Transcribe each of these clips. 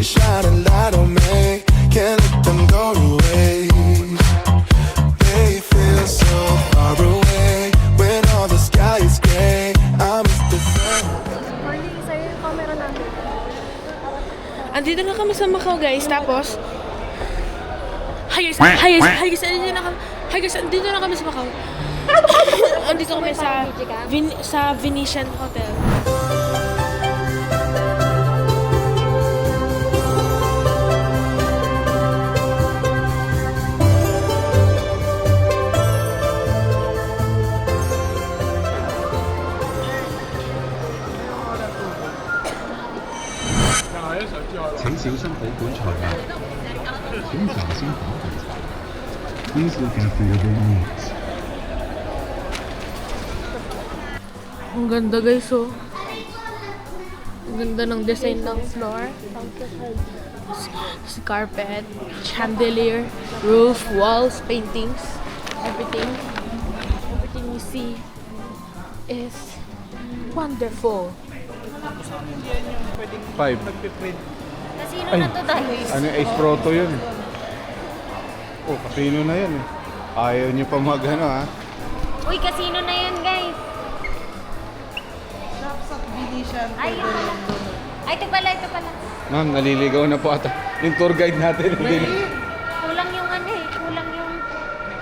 they shine a light on me. Can't let them go to waste. They feel so far away when all the sky is gray. I miss the sun. Morning, sa'yo yung camera natin. Andito na kami sa Macau, guys. Tapos, hi guys, andito na kami sa Macau. Andito kami sa Venetian Hotel.請小心保管財物，請小心保管財物。Please look after your belongings. Ang ganda, guys, oh. Ang ganda ng design ng floor. Carpet, chandelier, roof, walls, paintings, everything. Everything you see is wonderful. 5. Casino na to dahil. Ano yung Ace Proto yun? Oh, casino na yan eh. Ayaw nyo pa mag ano ha? Uy, casino na yun, guys. Ay, ay, ito pala, ito pala. Ma'am, naliligaw na po ata. Yung tour guide natin. Kulang yung ano eh, kulang yung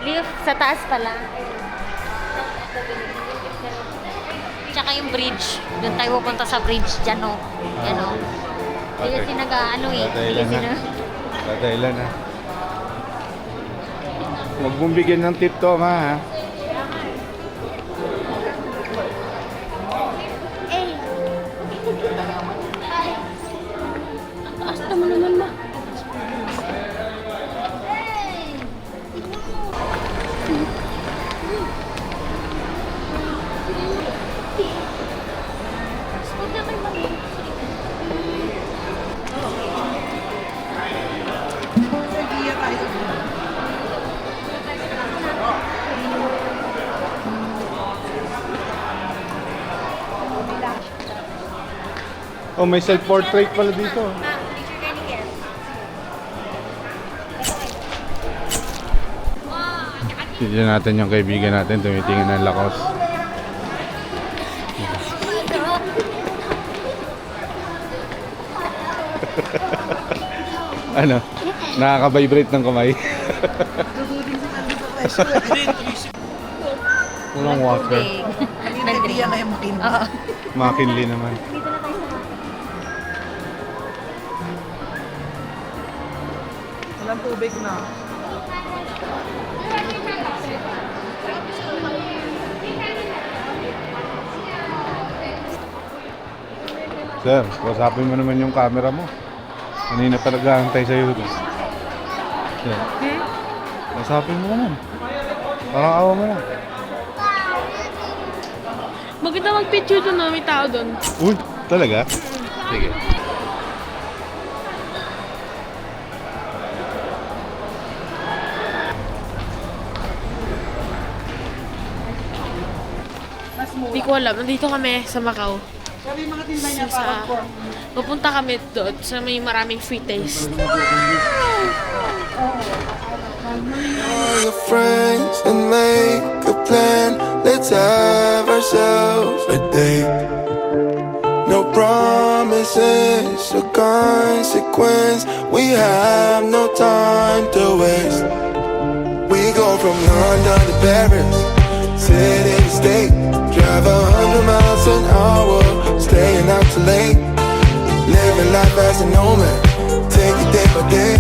lift sa taas pala. Tsaka yung bridge. Doon tayo pupunta sa bridge dyan, o. Yan, o. Hindi kasi nag-ano eh. Dadailan na. Huwag mong bigyan ng tip to, ma ha? Eh. Ang taas naman ma. Oh, may self-portrait pala dito. Tignan natin yung kaibigan natin tumitingin ng lakos. Ano? Nakaka-vibrate ng kamay. Walang water. McKinley naman. Walang tubig na. Sir, wasapin mo naman yung camera mo. Kanina pa nag-aantay sa'yo doon. Sir, wasapin mo naman. Parang awa mo na. Maganda mag-picture doon, no? May tao doon. Uy, talaga? Sige. Hindi ko alam. Nandito kami sa Macau. Sabi mga tinda niya Sa, parang pork. pupunta kami doon sa may maraming free taste. All your friends and make a plan. Let's have ourselves a date. No promises or consequence. We have no time to waste. We go from London to Paris, city to state. Drive 100 miles an hour, staying out too late. Living life as a nomad, take it day by day.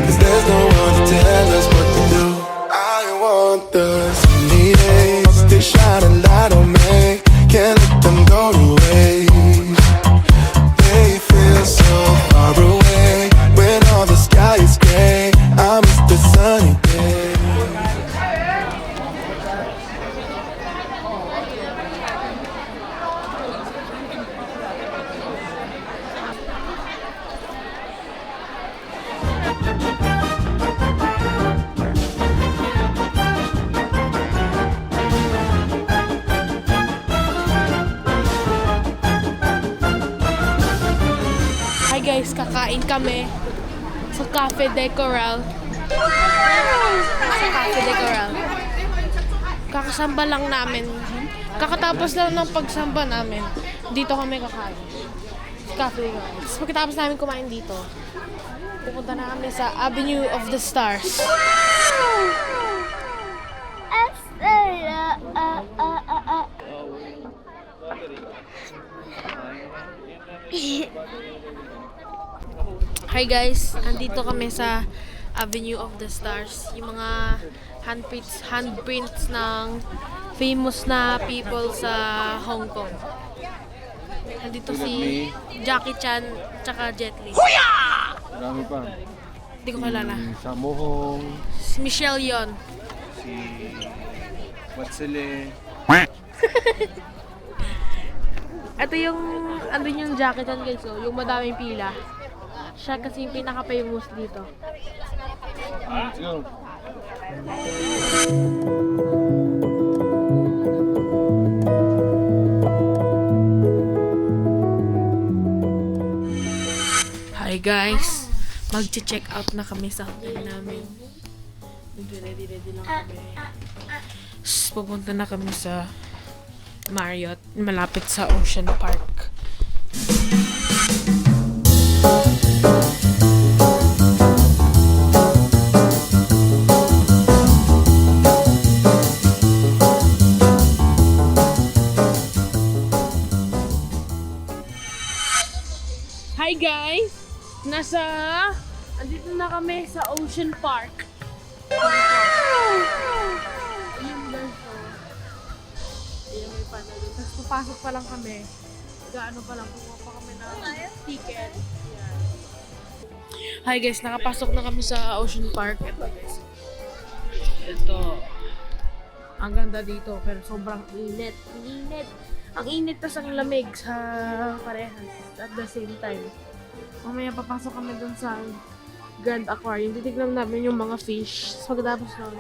'Cause there's no one to tell us what to do. I want the sunny days to shine a light on me. Can't let them go to waste. They feel so far away when all the sky is gray. I miss the sunny days. guys, kakain kami sa Cafe de Coral. Sa Cafe de Coral. Kakasamba lang namin. Kakatapos lang ng pagsamba namin. Dito kami kakain. Sa Cafe de Coral. Tapos pagkatapos namin kumain dito, pupunta na kami sa Avenue of the Stars. Hi guys, andito kami sa Avenue of the Stars. Yung mga handprints ng famous na people sa Hong Kong. Andito si Jackie Chan tsaka Jet Li. Marami pa. Hindi ko kilala. Sammo Hung, Si Michelle Yeon. si Watsile. Ito yung, andun yung Jackie Chan guys, oh, yung madaming pila. Siya kasi yung pinaka-famous dito. Let's go. Hi guys! Magche-check out na kami sa hotel namin. Ready lang kami. Pupunta na kami sa Marriott, malapit sa Ocean Park. Hi guys! Andito na kami sa Ocean Park. Ayun guys, oh. Ayun, may panda doon. Tapos papasok pa lang kami. Gaano pa lang, kumuha pa kami ng ticket. Ayan. Hi guys, nakapasok na kami sa Ocean Park. Ito guys. Ito. Ang ganda dito, pero sobrang init. Ang init tas ang lamig sa parehas at the same time. Mamaya papasok kami dun sa Grand Aquarium. Titignan namin yung mga fish. So, pagkatapos nun,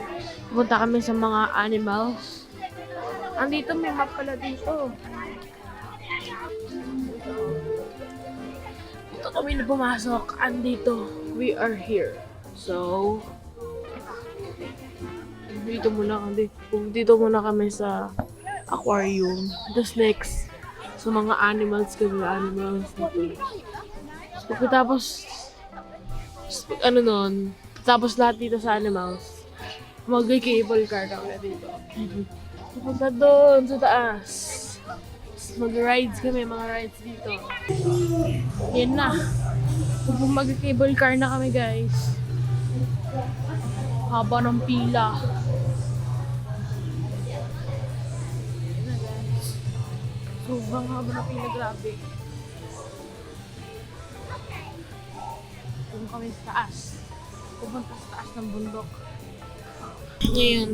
pupunta kami sa mga animals. Andito, may map pala dito. Dito kami na pumasok. Andito, we are here. So, dito muna kami sa aquarium. Tapos next, sa mga animals dito. So, pagkatapos, tapos lahat dito sa animals, mag-cable car kami dito. Pupunta doon sa taas. Mag-rides kami, mga rides dito. Yan na. Mag-cable car na kami guys. Haba ng pila. Yan na guys. Sobrang haba ng pila, grabe. Pupunta kami sa taas. Pupunta sa taas ng bundok. Ngayon,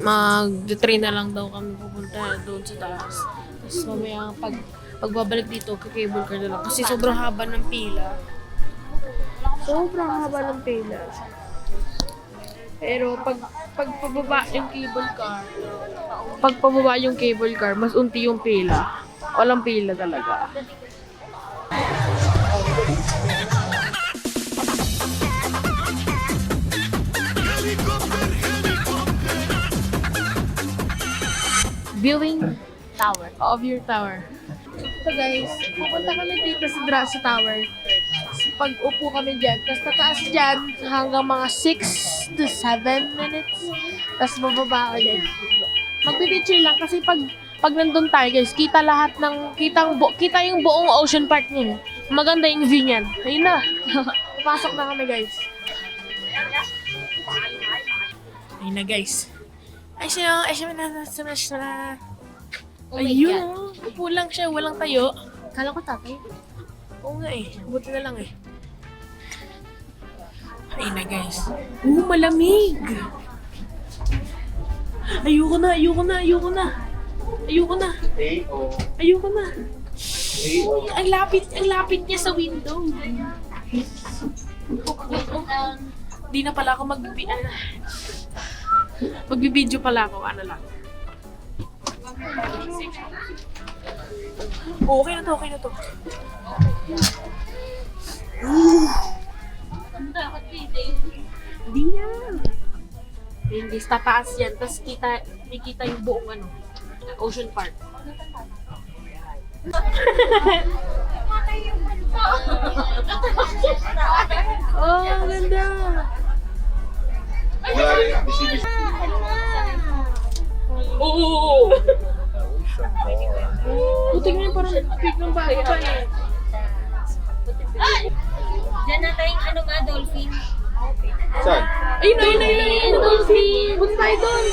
mag-train na lang daw kami pupunta doon sa taas. Tapos mamaya pagbabalik dito, kikable car na lang. Kasi sobrang haba ng pila. Sobrang haba ng pila. Pero pag pababa yung cable car, mas unti yung pila. Walang pila talaga. Viewing tower of your tower. So guys, pupunta kami dito sa tower. Pag upo kami dyan, tapos tataas dyan hanggang mga 6 to 7 minutes. Tapos bababa ulit. Magpipicture lang kasi pag nandun tayo guys, kita yung buong Ocean Park niyan. Maganda yung view niyan. Ayun na. Papasok na kami guys. Ayun na guys. Ayun, upo lang siya, walang tayo. Kala ko tatay. Oo nga eh, buti na lang eh. Ayun na guys. Malamig! Ayoko na. Ang lapit niya sa window. Di na pala ako magbibideo pala ako, lang. Okay na to. Hindi yan. Hindi, tataas yan. Tapos nakikita yung buong Ocean Park. Oh, ang ganda. Oo. Buti nga parang pick ng bahay pa eh. Diyan na tayong dolphin. Saan? Ayun, dolphin. Punta tayo doon.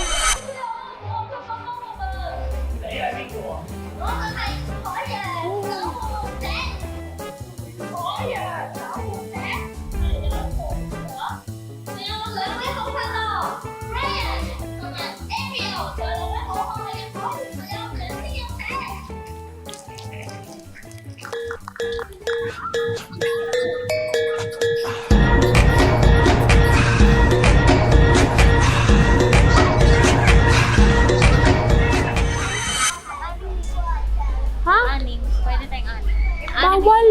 Anim. Pwede tayong anim. Bawal.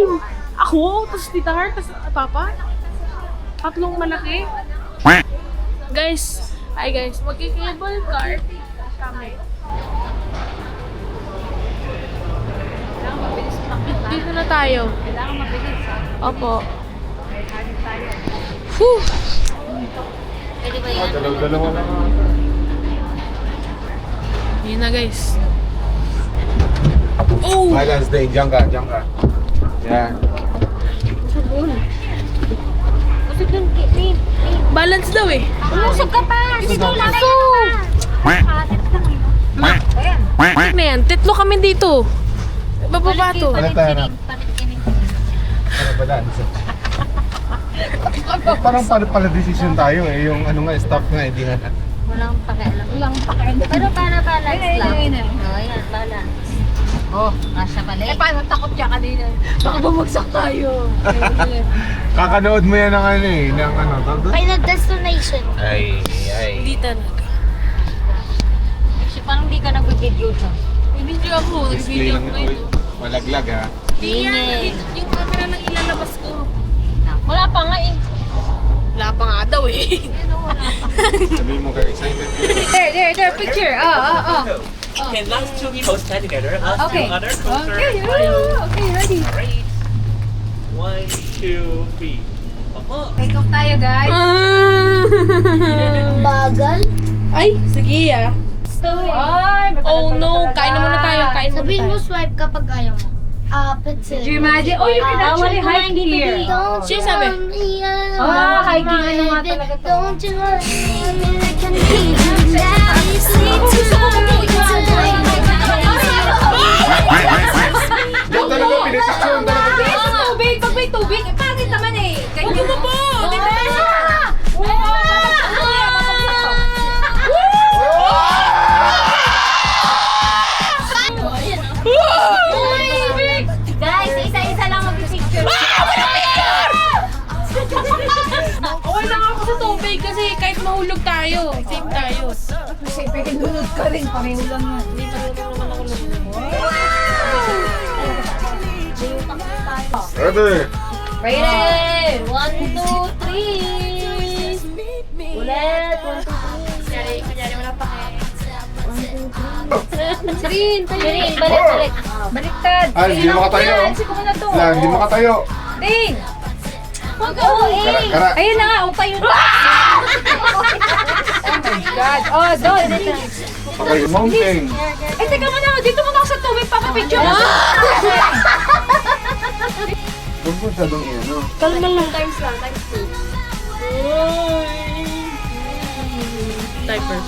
Ako, tapos Tita Heart, tapos Papa. Tatlong malaki. Guys, magki-cable car kami. Dito na tayo. Kailangan mabilis. Opo. Pwede ba yan? Dalawa lang. Yun na guys. Oh! Balance day, diyan ka. Yan. Busog dun, Kim. Balance daw eh. Umusog ka pa! Dito lang kayo! Ano na yan? Tetlo kami dito. Bababa to. Palit tayo na. Ano balance? Parang pala decision tayo eh. Yung stop nga, hindi na. Walang pakialam. Pero para balance lang. Oh, yan, balance. Oh, nasa pala eh. paano takot niya kanina? Baka bumagsak tayo. Kakanood mo yan ng ng Final destination. Ay. Hindi talaga. Actually, parang di ka nag-video dyan. Video ako. Display Nag-video lang ako ito. ngayon. Malaglag ha. Hindi yan. Yung camera nang ilalabas ko. Wala pa nga eh. Wala pa nga daw eh. Sabihin mo ka excited. There, picture. Okay, last two post that together. Let's Okay. do other closer. Okay, ready. Great. 1, 2, 3. Take off tayo, guys. Bagal? Ay, sige ah. Ay, Oh no, kain na muna tayo. Kain muna Sabihin tayo. mo swipe kapag ayaw mo. Pencil. Do you imagine? Oh, you can actually hike here. Don't Siya you sabi. want me alone, Ah, hiking my ano nga baby? talaga to. Don't you want me I can be now. You see Yung talaga pinipicture talaga. Tubig! Pag may tubig, pangit naman eh. Huwag mo po! Guys, isa-isa lang mag-picture. Okay lang ako sa tubig kasi kahit mahulog tayo, safe tayo. Siyempre, kinunod ka rin. Pareho lang yan. Hindi marunong naman ako lumulog. Ready? Ready? 1, 2, 3. Ulit. 1, 2, 3. Kunyari wala pa kayo. Sirin, balik. Baliktad. Ay, hindi makatayo. Siko mo na to. Hindi makatayo. Tin. Huwag ka eh. Kara. Ayun na nga, upay yun. Oh my God. Oh, doon. Okay, mountain. Eh, teka mo na. Dito mo na ako sa tubig. Papapicture na. Huwag mo masyadong ano. Kalma lang. Times lang. Times 2. Diapers.